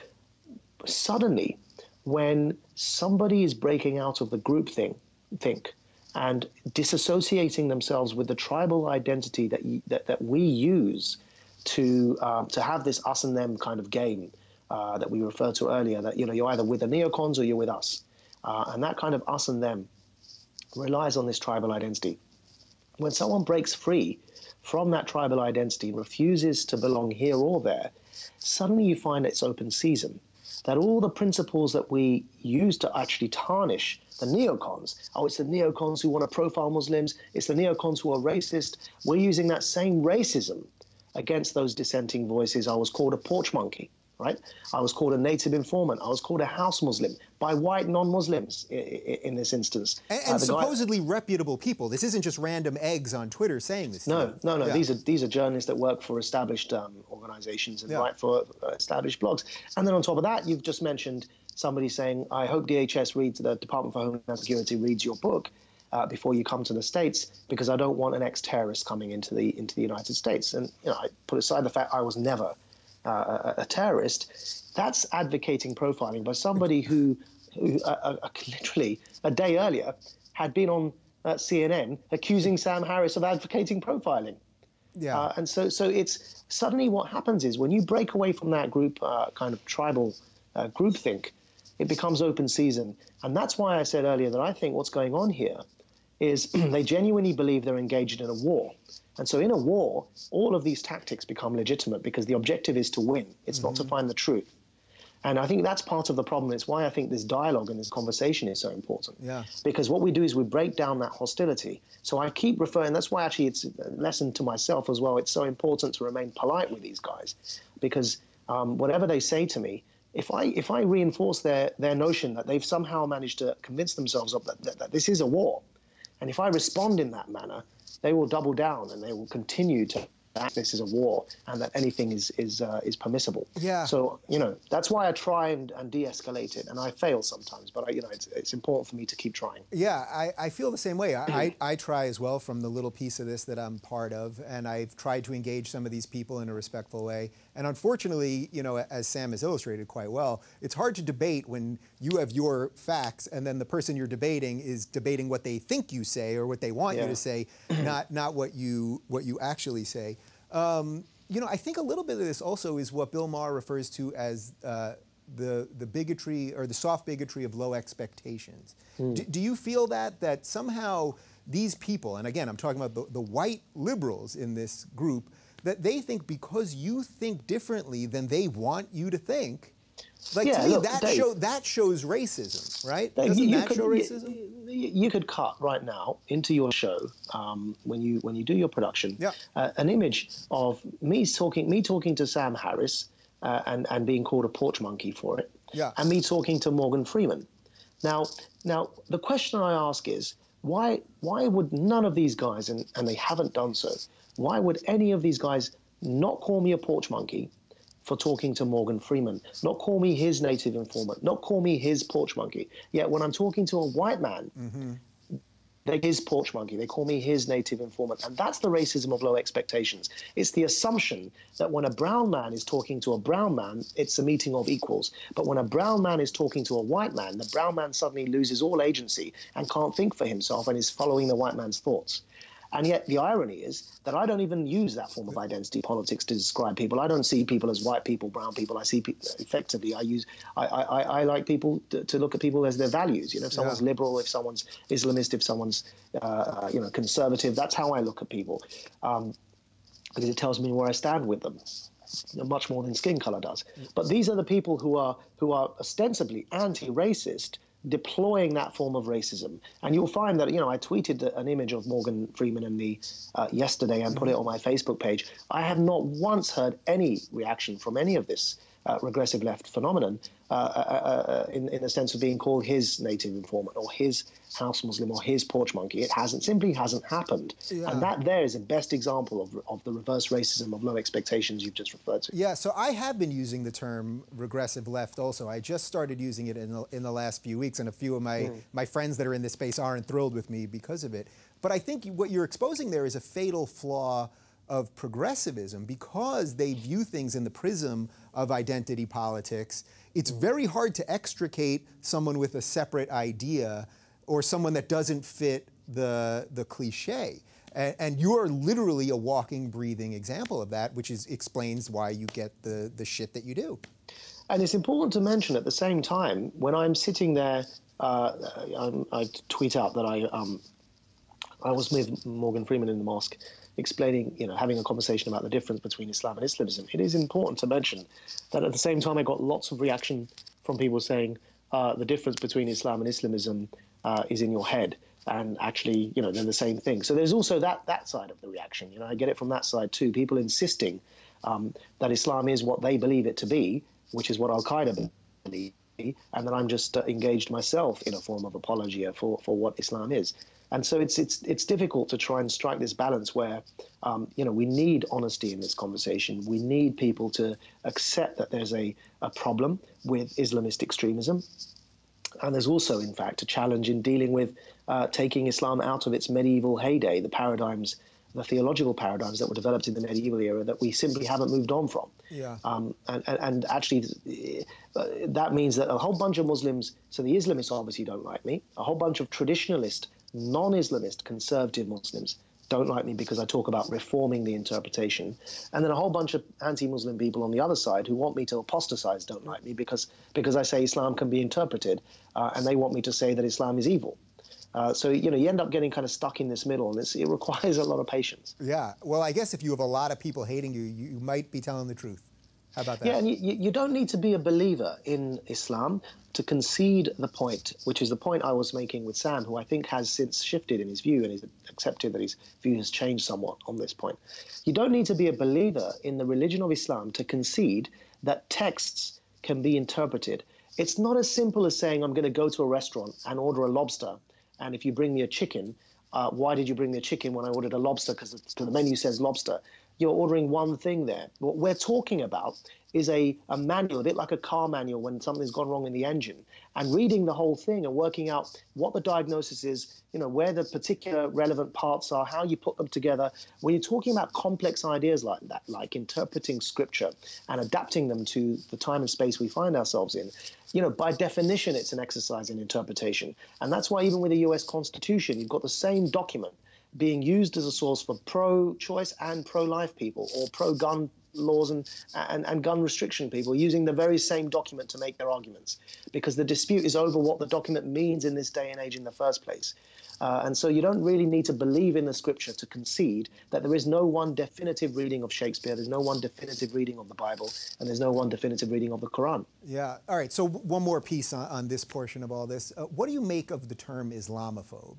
suddenly when somebody is breaking out of the group think and disassociating themselves with the tribal identity that we use to have this us and them kind of game that we referred to earlier, that you're either with the neocons or you're with us. And that kind of us and them relies on this tribal identity. When someone breaks free from that tribal identity and refuses to belong here or there, suddenly you find it's open season. That all the principles that we use to actually tarnish the neocons, it's the neocons who want to profile Muslims, it's the neocons who are racist, we're using that same racism against those dissenting voices. I was called a porch monkey. right? I was called a native informant. I was called a house Muslim by white non-Muslims in this instance. And supposedly reputable people. This isn't just random eggs on Twitter saying this. No. Yeah. These are journalists that work for established organizations and write for established blogs. And then on top of that, you've just mentioned somebody saying, I hope DHS reads, the Department for Homeland Security reads your book before you come to the States, because I don't want an ex-terrorist coming into the United States. And I put aside the fact I was never a terrorist. That's advocating profiling by somebody who literally a day earlier had been on CNN accusing Sam Harris of advocating profiling. Yeah. And so it's suddenly what happens is when you break away from that group kind of tribal groupthink, it becomes open season. And that's why I said earlier that I think what's going on here is they genuinely believe they're engaged in a war. And so in a war, all of these tactics become legitimate because the objective is to win. It's not to find the truth. And I think that's part of the problem. It's why I think this dialogue and this conversation is so important. Yeah. Because what we do is we break down that hostility. So I keep referring, that's why actually it's a lesson to myself as well. It's so important to remain polite with these guys, because whatever they say to me, if I reinforce their notion that they've somehow managed to convince themselves of that this is a war, and if I respond in that manner, they will double down and they will continue to act this is a war and that anything is permissible. Yeah. So that's why I try and de-escalate it, and I fail sometimes, but it's important for me to keep trying. Yeah, I feel the same way. I try as well from the little piece of this that I'm part of, and I've tried to engage some of these people in a respectful way. And unfortunately, as Sam has illustrated quite well, it's hard to debate when you have your facts and then the person you're debating is debating what they think you say or what they want you to say, not what you actually say. I think a little bit of this also is what Bill Maher refers to as the bigotry or the soft bigotry of low expectations. Do you feel that somehow these people, and again, I'm talking about the white liberals in this group, that they think because you think differently than they want you to think, to me, that shows racism, right? Doesn't that show racism? You could cut right now into your show when you do your production an image of me talking to Sam Harris and being called a porch monkey for it, and me talking to Morgan Freeman. Now the question I ask is why would none of these guys, and they haven't done so, why would any of these guys not call me a porch monkey for talking to Morgan Freeman, not call me his native informant, not call me his porch monkey? Yet when I'm talking to a white man, they're his porch monkey. They call me his native informant. And that's the racism of low expectations. It's the assumption that when a brown man is talking to a brown man, it's a meeting of equals. But when a brown man is talking to a white man, the brown man suddenly loses all agency and can't think for himself and is following the white man's thoughts. And yet the irony is that I don't even use that form of identity politics to describe people. I don't see people as white people, brown people. I see people effectively. I like people to look at people as their values. If someone's liberal, if someone's Islamist, if someone's conservative, that's how I look at people, because it tells me where I stand with them, much more than skin color does. But these are the people who are ostensibly anti-racist, deploying that form of racism. And you'll find that, I tweeted an image of Morgan Freeman and me yesterday and put it on my Facebook page. I have not once heard any reaction from any of this regressive left phenomenon in the sense of being called his native informant or his house Muslim or his porch monkey. It simply hasn't happened. Yeah. And that there is the best example of the reverse racism of low expectations you've just referred to. Yeah, so I have been using the term regressive left also. I just started using it in the last few weeks, and a few of my friends that are in this space aren't thrilled with me because of it. But I think what you're exposing there is a fatal flaw of progressivism. Because they view things in the prism of identity politics, it's very hard to extricate someone with a separate idea or someone that doesn't fit the cliche. And you're literally a walking, breathing example of that, which explains why you get the shit that you do. And it's important to mention at the same time, when I'm sitting there, I tweet out that I was with Morgan Freeman in the mosque, explaining, having a conversation about the difference between Islam and Islamism. It is important to mention that at the same time I got lots of reaction from people saying the difference between Islam and Islamism is in your head, and actually, they're the same thing. So there's also that side of the reaction. I get it from that side too. People insisting that Islam is what they believe it to be, which is what Al-Qaeda believe, and that I'm just engaged myself in a form of apologia for what Islam is. And so it's difficult to try and strike this balance where, we need honesty in this conversation. We need people to accept that there's a problem with Islamist extremism. And there's also, in fact, a challenge in dealing with taking Islam out of its medieval heyday, the paradigms, the theological paradigms that were developed in the medieval era that we simply haven't moved on from. Yeah. And actually, that means that a whole bunch of Muslims, so the Islamists obviously don't like me, a whole bunch of traditionalist, non-Islamist, conservative Muslims don't like me because I talk about reforming the interpretation. And then a whole bunch of anti-Muslim people on the other side who want me to apostatize don't like me because I say Islam can be interpreted, and they want me to say that Islam is evil. So, you end up getting kind of stuck in this middle, and it requires a lot of patience. Yeah. Well, I guess if you have a lot of people hating you, you might be telling the truth. How about that? Yeah, and you don't need to be a believer in Islam to concede the point, which is the point I was making with Sam, who I think has since shifted in his view and he's accepted that his view has changed somewhat on this point. You don't need to be a believer in the religion of Islam to concede that texts can be interpreted. It's not as simple as saying I'm going to go to a restaurant and order a lobster, and if you bring me a chicken, why did you bring me a chicken when I ordered a lobster? Because the menu says lobster. You're ordering one thing there. What we're talking about is a manual, a bit like a car manual when something's gone wrong in the engine, and reading the whole thing and working out what the diagnosis is, where the particular relevant parts are, how you put them together. When you're talking about complex ideas like that, like interpreting scripture and adapting them to the time and space we find ourselves in, by definition, it's an exercise in interpretation. And that's why even with the US Constitution, you've got the same document being used as a source for pro-choice and pro-life people, or pro-gun laws and gun restriction people, using the very same document to make their arguments, because the dispute is over what the document means in this day and age in the first place. And so you don't really need to believe in the scripture to concede that there is no one definitive reading of Shakespeare, there's no one definitive reading of the Bible, and there's no one definitive reading of the Quran. Yeah. All right. So one more piece on this portion of all this. What do you make of the term Islamophobe?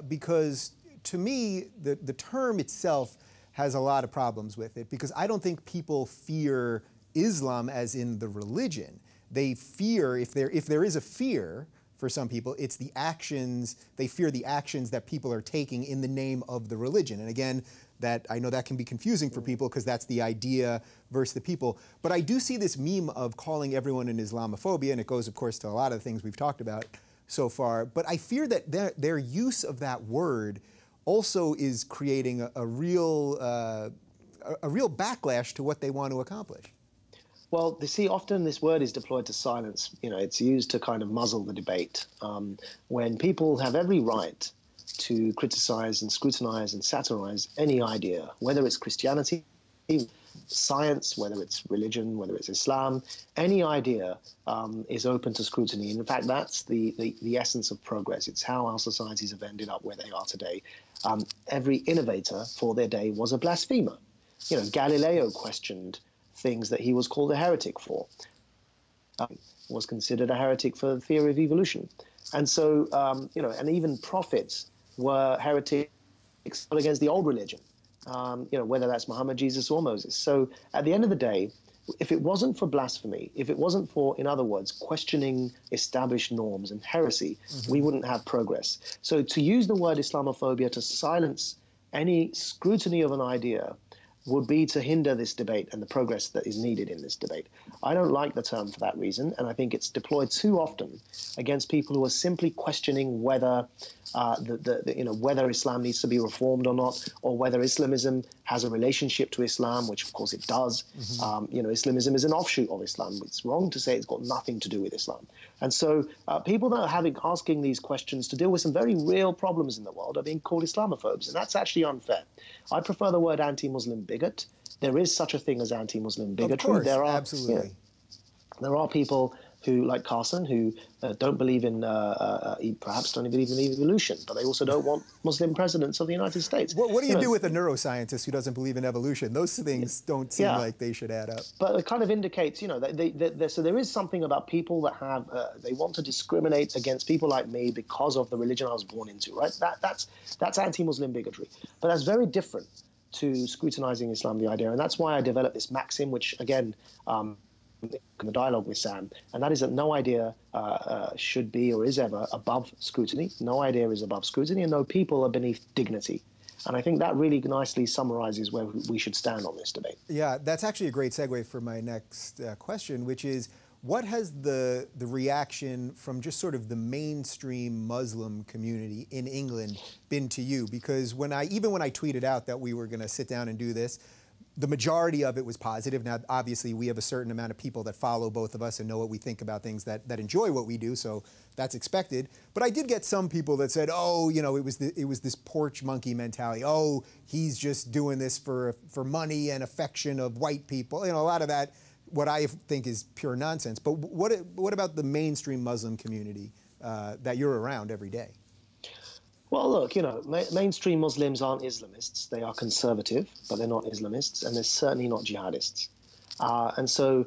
Because to me, the term itself has a lot of problems with it, because I don't think people fear Islam as in the religion. They fear, if there is a fear for some people, it's the actions, they fear the actions that people are taking in the name of the religion. And again, I know that can be confusing for people because that's the idea versus the people. But I do see this meme of calling everyone an Islamophobia, and it goes, of course, to a lot of the things we've talked about so far. But I fear that their use of that word also is creating a real backlash to what they want to accomplish. Well, you see, often this word is deployed to silence. It's used to kind of muzzle the debate. When people have every right to criticize and scrutinize and satirize any idea, whether it's Christianity, science, whether it's religion, whether it's Islam, any idea is open to scrutiny. And in fact, that's the essence of progress. It's how our societies have ended up where they are today. Every innovator for their day was a blasphemer. Galileo questioned things that he was called a heretic for, was considered a heretic for the theory of evolution. And so, and even prophets were heretics against the old religion. Whether that's Muhammad, Jesus, or Moses. So at the end of the day, if it wasn't for blasphemy, if it wasn't for, in other words, questioning established norms and heresy, we wouldn't have progress. So to use the word Islamophobia to silence any scrutiny of an idea would be to hinder this debate and the progress that is needed in this debate. I don't like the term for that reason, and I think it's deployed too often against people who are simply questioning whether whether Islam needs to be reformed or not, or whether Islamism has a relationship to Islam, which of course it does. Islamism is an offshoot of Islam. It's wrong to say it's got nothing to do with Islam. And so people that are asking these questions to deal with some very real problems in the world are being called Islamophobes, and that's actually unfair. I prefer the word anti-Muslim bigot. There is such a thing as anti-Muslim bigotry. Of course, absolutely. There are people who, like Carson, who don't believe in, perhaps don't believe in evolution, but they also don't want Muslim presidents of the United States. What do you do with a neuroscientist who doesn't believe in evolution? Those things don't seem like they should add up. But it kind of indicates, so there is something about people that have, they want to discriminate against people like me because of the religion I was born into, right? That's anti-Muslim bigotry. But that's very different to scrutinizing Islam, the idea. And that's why I developed this maxim, which, again, in the dialogue with Sam, and that is that no idea should be or is ever above scrutiny. No idea is above scrutiny, and no people are beneath dignity. And I think that really nicely summarizes where we should stand on this debate. Yeah, that's actually a great segue for my next question, which is, what has the reaction from just sort of the mainstream Muslim community in England been to you? Because even when I tweeted out that we were going to sit down and do this, the majority of it was positive. Now, obviously, we have a certain amount of people that follow both of us and know what we think about things, that enjoy what we do, so that's expected. But I did get some people that said, oh, you know, it was this porch monkey mentality. Oh, he's just doing this for money and affection of white people. You know, a lot of that, what I think is pure nonsense. But what about the mainstream Muslim community that you're around every day? Well, look, you know, mainstream Muslims aren't Islamists. They are conservative, but they're not Islamists, and they're certainly not jihadists. And so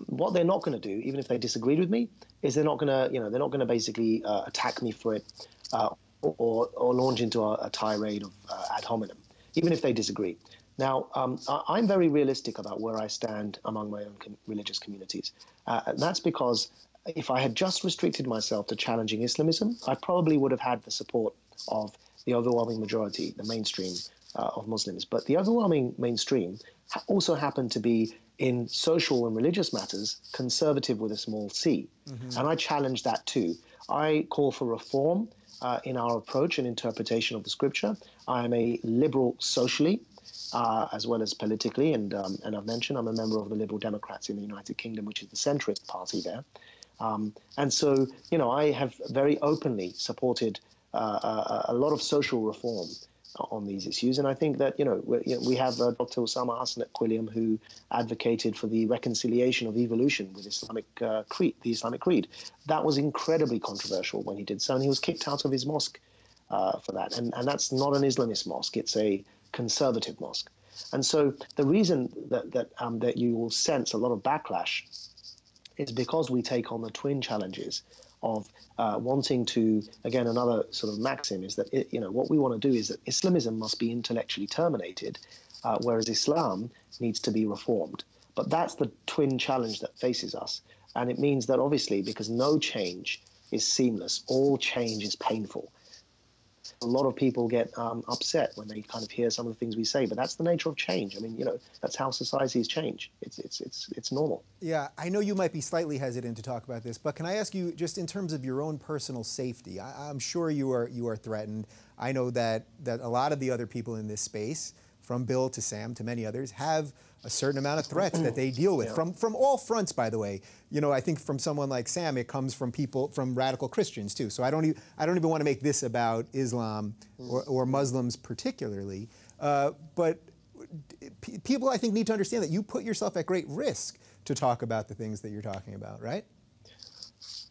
what they're not going to do, even if they disagreed with me, is they're not going to basically attack me for it or launch into a tirade of ad hominem, even if they disagree. Now, I'm very realistic about where I stand among my own religious communities. And that's because if I had just restricted myself to challenging Islamism, I probably would have had the support of the overwhelming majority, the mainstream of Muslims. But the overwhelming mainstream also happened to be, in social and religious matters, conservative with a small c. Mm-hmm. And I challenge that too. I call for reform in our approach and interpretation of the scripture. I am a liberal socially, as well as politically, and I've mentioned I'm a member of the Liberal Democrats in the United Kingdom, which is the centrist party there. And so, you know, I have very openly supported a lot of social reform on these issues. And I think that, you know, we have Dr. Osama Hassan at Quilliam, who advocated for the reconciliation of evolution with Islamic creed, the Islamic creed. That was incredibly controversial when he did so, and he was kicked out of his mosque for that. And that's not an Islamist mosque, it's a conservative mosque. And so the reason that you will sense a lot of backlash is because we take on the twin challenges of wanting to, again, another sort of maxim is that, you know, what we want to do is that Islamism must be intellectually terminated, whereas Islam needs to be reformed. But that's the twin challenge that faces us. And it means that, obviously, because no change is seamless, all change is painful. A lot of people get upset when they kind of hear some of the things we say, but that's the nature of change. I mean, you know, that's how societies change. It's normal. Yeah, I know you might be slightly hesitant to talk about this, but can I ask you, just in terms of your own personal safety, I'm sure you are threatened. I know that a lot of the other people in this space, from Bill to Sam to many others, have a certain amount of threats that they deal with, yeah, from all fronts, by the way. You know, I think from someone like Sam, it comes from people, from radical Christians too. So I don't even want to make this about Islam or Muslims particularly. But people, I think, need to understand that you put yourself at great risk to talk about the things that you're talking about, right?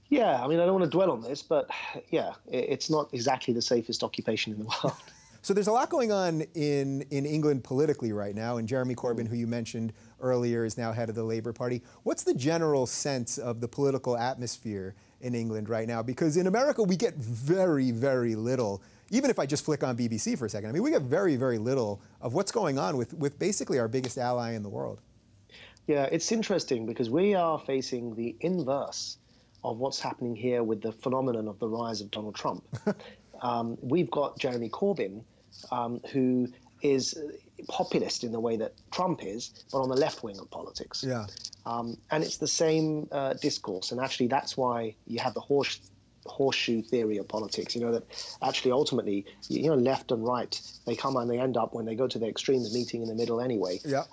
Yeah, I mean, I don't want to dwell on this, but yeah, it's not exactly the safest occupation in the world. So there's a lot going on in England politically right now, and Jeremy Corbyn, who you mentioned earlier, is now head of the Labour Party. What's the general sense of the political atmosphere in England right now? Because in America, we get very, very little, even if I just flick on BBC for a second, I mean, we get very, very little of what's going on with basically our biggest ally in the world. Yeah, it's interesting because we are facing the inverse of what's happening here with the phenomenon of the rise of Donald Trump. We've got Jeremy Corbyn, who is populist in the way that Trump is, but on the left wing of politics. Yeah. And it's the same discourse. And actually, that's why you have the horseshoe theory of politics. You know, that actually, ultimately, you know, left and right, they come and they end up, when they go to the extremes, meeting in the middle anyway. Yeah.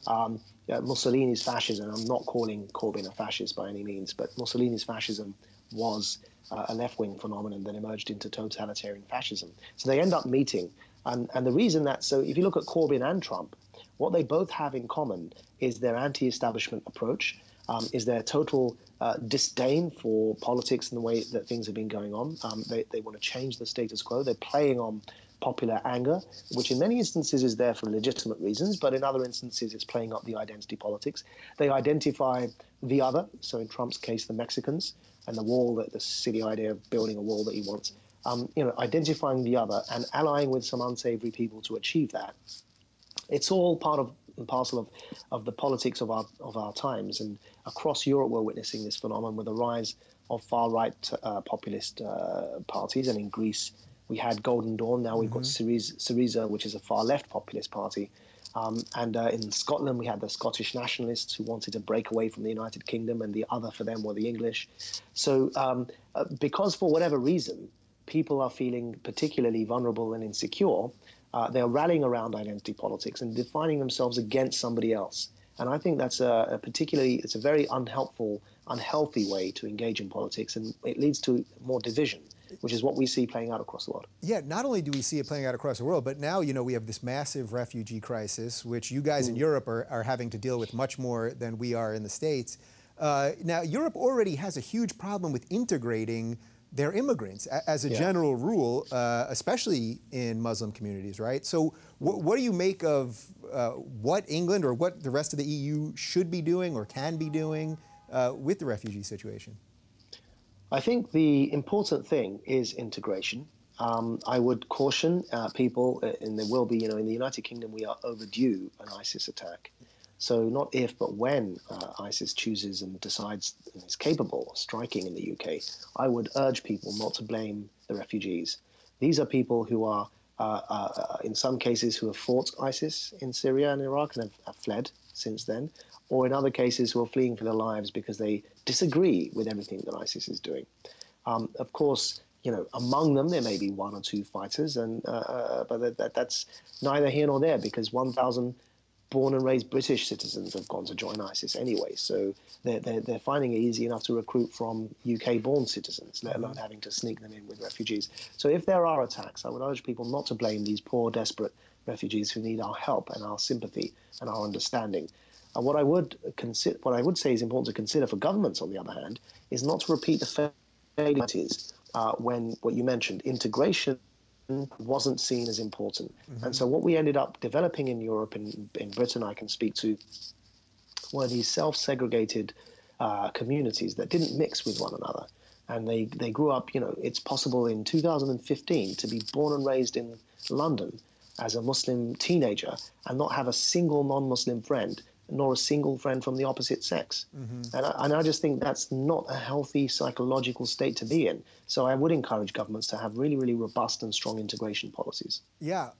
Mussolini's fascism, I'm not calling Corbyn a fascist by any means, but Mussolini's fascism was a left-wing phenomenon that emerged into totalitarian fascism. So they end up meeting. And the reason that, so if you look at Corbyn and Trump, what they both have in common is their anti-establishment approach, is their total disdain for politics and the way that things have been going on. They want to change the status quo. They're playing on popular anger, which in many instances is there for legitimate reasons, but in other instances it's playing up the identity politics. They identify the other, so in Trump's case, the Mexicans, and the wall, the silly idea of building a wall that he wants. You know, identifying the other and allying with some unsavory people to achieve that. It's all part of and parcel of the politics of our times. And across Europe, we're witnessing this phenomenon with the rise of far-right populist parties. And in Greece, we had Golden Dawn. Now we've got Syriza, which is a far-left populist party. And in Scotland, we had the Scottish nationalists who wanted to break away from the United Kingdom, and the other for them were the English. So because for whatever reason, people are feeling particularly vulnerable and insecure, they're rallying around identity politics and defining themselves against somebody else. And I think that's it's a very unhealthy way to engage in politics, and it leads to more division, which is what we see playing out across the world. Yeah, not only do we see it playing out across the world, but now, we have this massive refugee crisis, which you guys in Europe are having to deal with much more than we are in the States. Now, Europe already has a huge problem with integrating their immigrants as a general rule, especially in Muslim communities, right? So what do you make of what England or what the rest of the EU should be doing or can be doing with the refugee situation? I think the important thing is integration. I would caution people, and there will be, in the United Kingdom, we are overdue an ISIS attack. So not if, but when ISIS chooses and decides and is capable of striking in the UK, I would urge people not to blame the refugees. These are people who are, in some cases, who have fought ISIS in Syria and Iraq and have fled since then, or in other cases who are fleeing for their lives because they disagree with everything that ISIS is doing. Of course, among them there may be one or two fighters, but that's neither here nor there, because 1,000 born and raised British citizens have gone to join ISIS anyway. So they're finding it easy enough to recruit from UK-born citizens, let alone having to sneak them in with refugees. So if there are attacks, I would urge people not to blame these poor, desperate refugees who need our help and our sympathy and our understanding. What I would say is important to consider for governments, on the other hand, is not to repeat the failures when what you mentioned, integration, wasn't seen as important. And so what we ended up developing in Europe and in Britain, I can speak to, were these self-segregated communities that didn't mix with one another. And they grew up, it's possible in 2015 to be born and raised in London as a Muslim teenager and not have a single non-Muslim friend, nor a single friend from the opposite sex. And I just think that's not a healthy psychological state to be in. So I would encourage governments to have really, really robust and strong integration policies. Yeah.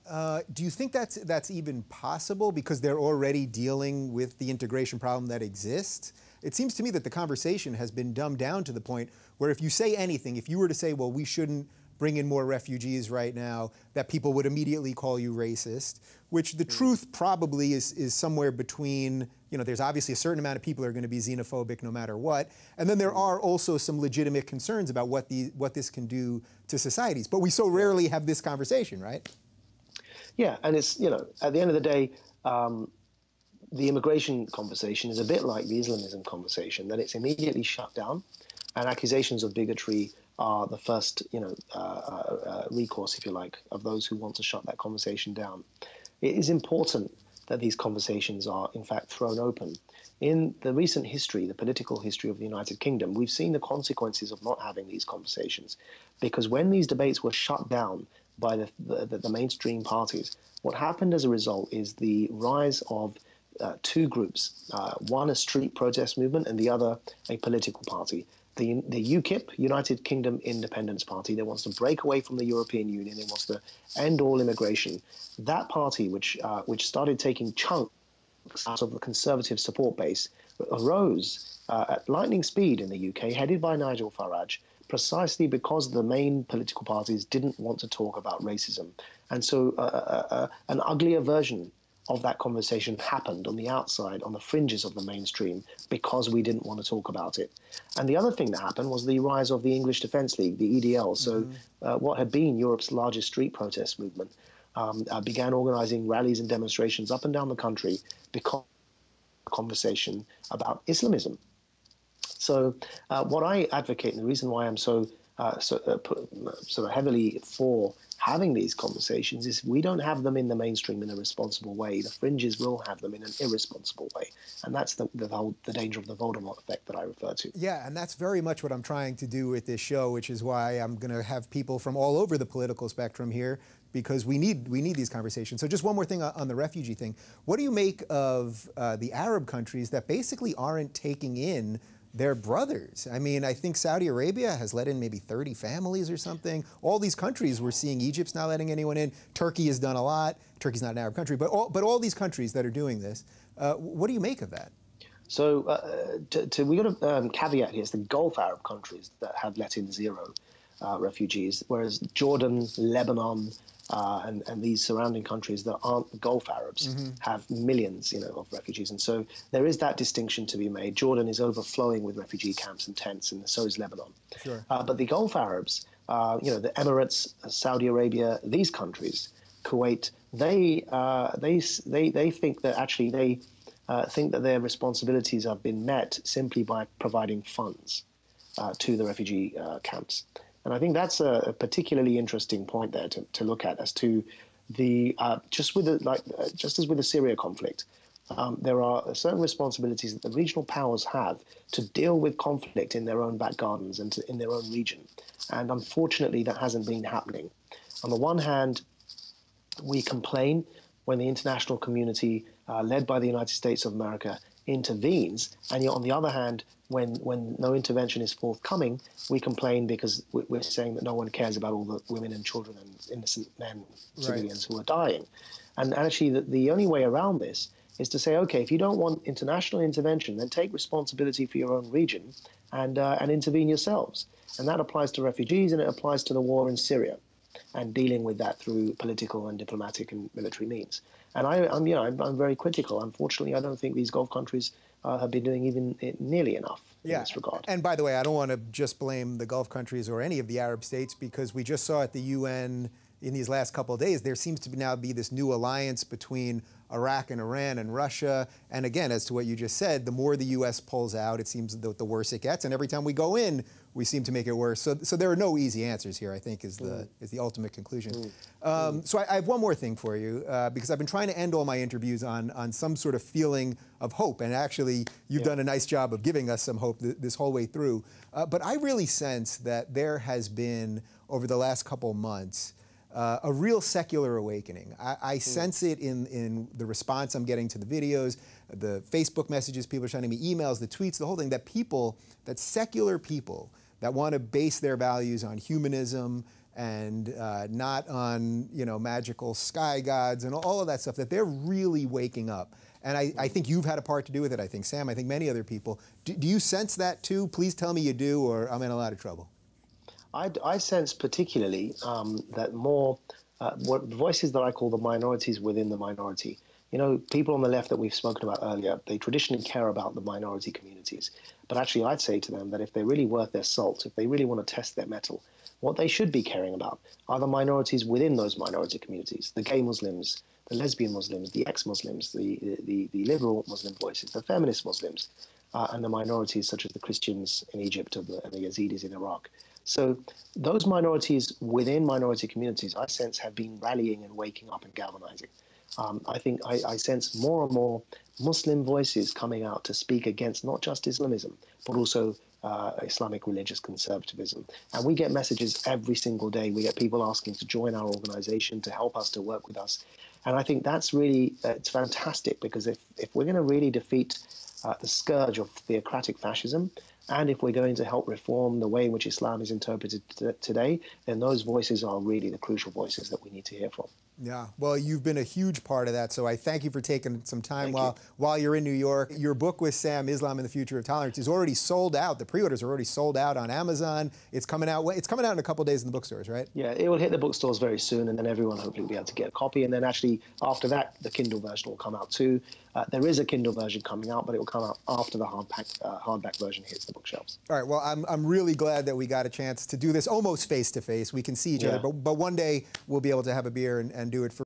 Do you think that's even possible because they're already dealing with the integration problem that exists? It seems to me that the conversation has been dumbed down to the point where if you say anything, if you were to say, well, we shouldn't bring in more refugees right now, that people would immediately call you racist, which the truth probably is somewhere between, there's obviously a certain amount of people who are going to be xenophobic no matter what, and then there are also some legitimate concerns about what this can do to societies. But we so rarely have this conversation, right? Yeah, and it's, at the end of the day, the immigration conversation is a bit like the Islamism conversation, that it's immediately shut down, and accusations of bigotry are the first, recourse, if you like, of those who want to shut that conversation down. It is important that these conversations are, in fact, thrown open. In the recent history, the political history of the United Kingdom, we've seen the consequences of not having these conversations, because when these debates were shut down by the mainstream parties, what happened as a result is the rise of two groups, one a street protest movement and the other a political party. The UKIP, United Kingdom Independence Party, that wants to break away from the European Union, it wants to end all immigration. That party, which started taking chunks out of the conservative support base, arose at lightning speed in the UK, headed by Nigel Farage, precisely because the main political parties didn't want to talk about racism. And so an uglier version of that conversation happened on the outside, on the fringes of the mainstream, because we didn't want to talk about it. And the other thing that happened was the rise of the English Defence League, the EDL. So what had been Europe's largest street protest movement began organising rallies and demonstrations up and down the country because of the conversation about Islamism. So what I advocate, and the reason why I'm so sort of heavily for having these conversations is we don't have them in the mainstream in a responsible way. The fringes will have them in an irresponsible way. And that's the danger of the Voldemort effect that I refer to. Yeah, and that's very much what I'm trying to do with this show, which is why I'm going to have people from all over the political spectrum here, because we need these conversations. So just one more thing on the refugee thing. What do you make of the Arab countries that basically aren't taking in their brothers? I mean, I think Saudi Arabia has let in maybe 30 families or something. All these countries, we're seeing Egypt's not letting anyone in. Turkey has done a lot. Turkey's not an Arab country, but all these countries that are doing this. What do you make of that? So we got a caveat here. It's the Gulf Arab countries that have let in 0 refugees, whereas Jordan, Lebanon, and these surrounding countries that aren't Gulf Arabs have millions, of refugees. And so there is that distinction to be made. Jordan is overflowing with refugee camps and tents, and so is Lebanon. Sure. But the Gulf Arabs, the Emirates, Saudi Arabia, these countries, Kuwait, they think that actually they think that their responsibilities have been met simply by providing funds to the refugee camps. And I think that's a particularly interesting point there to look at as to the just as with the Syria conflict, there are certain responsibilities that the regional powers have to deal with conflict in their own back gardens and in their own region. And unfortunately, that hasn't been happening. On the one hand, we complain when the international community, led by the United States of America, intervenes, and yet on the other hand, when no intervention is forthcoming, we complain because we're saying that no one cares about all the women and children and innocent men, civilians who are dying. And actually, the only way around this is to say, okay, if you don't want international intervention, then take responsibility for your own region and intervene yourselves. And that applies to refugees, and it applies to the war in Syria, and dealing with that through political and diplomatic and military means. And I'm very critical. Unfortunately, I don't think these Gulf countries have been doing even nearly enough in this regard. And by the way, I don't want to just blame the Gulf countries or any of the Arab states, because we just saw at the UN in these last couple of days, there seems to now be this new alliance between Iraq and Iran and Russia. And again, as to what you just said, the more the U.S. pulls out, it seems the worse it gets. And every time we go in, we seem to make it worse. So there are no easy answers here, I think, is the ultimate conclusion. So I have one more thing for you, because I've been trying to end all my interviews on some sort of feeling of hope. And actually, you've done a nice job of giving us some hope this whole way through. But I really sense that there has been, over the last couple months, a real secular awakening. I sense it in the response I'm getting to the videos, the Facebook messages people are sending me, emails, the tweets, the whole thing, that secular people that want to base their values on humanism and not on, magical sky gods and all of that stuff, that they're really waking up. And I think you've had a part to do with it. I think, Sam, I think many other people. Do you sense that too? Please tell me you do, or I'm in a lot of trouble. I sense particularly that more voices that I call the minorities within the minority. People on the left that we've spoken about earlier, they traditionally care about the minority communities. But actually, I'd say to them that if they're really worth their salt, if they really want to test their mettle, what they should be caring about are the minorities within those minority communities, the gay Muslims, the lesbian Muslims, the ex-Muslims, the liberal Muslim voices, the feminist Muslims, and the minorities such as the Christians in Egypt and the Yazidis in Iraq. So those minorities within minority communities, I sense, have been rallying and waking up and galvanizing. I think I sense more and more Muslim voices coming out to speak against not just Islamism, but also Islamic religious conservatism. And we get messages every single day. We get people asking to join our organization, to help us, to work with us. And I think that's really, it's fantastic, because if we're going to really defeat the scourge of theocratic fascism, and if we're going to help reform the way in which Islam is interpreted today, then those voices are really the crucial voices that we need to hear from. Yeah, well, you've been a huge part of that, so I thank you for taking some time while you're in New York. Your book with Sam, Islam and the Future of Tolerance, is already sold out. The pre-orders are already sold out on Amazon. It's coming out in a couple days in the bookstores, right? Yeah, it will hit the bookstores very soon, and then everyone hopefully will be able to get a copy. And then actually, after that, the Kindle version will come out too. There is a Kindle version coming out, but it will come out after the hardback version hits the bookshelves. All right, well, I'm really glad that we got a chance to do this almost face-to-face. We can see each other, but one day we'll be able to have a beer and do it for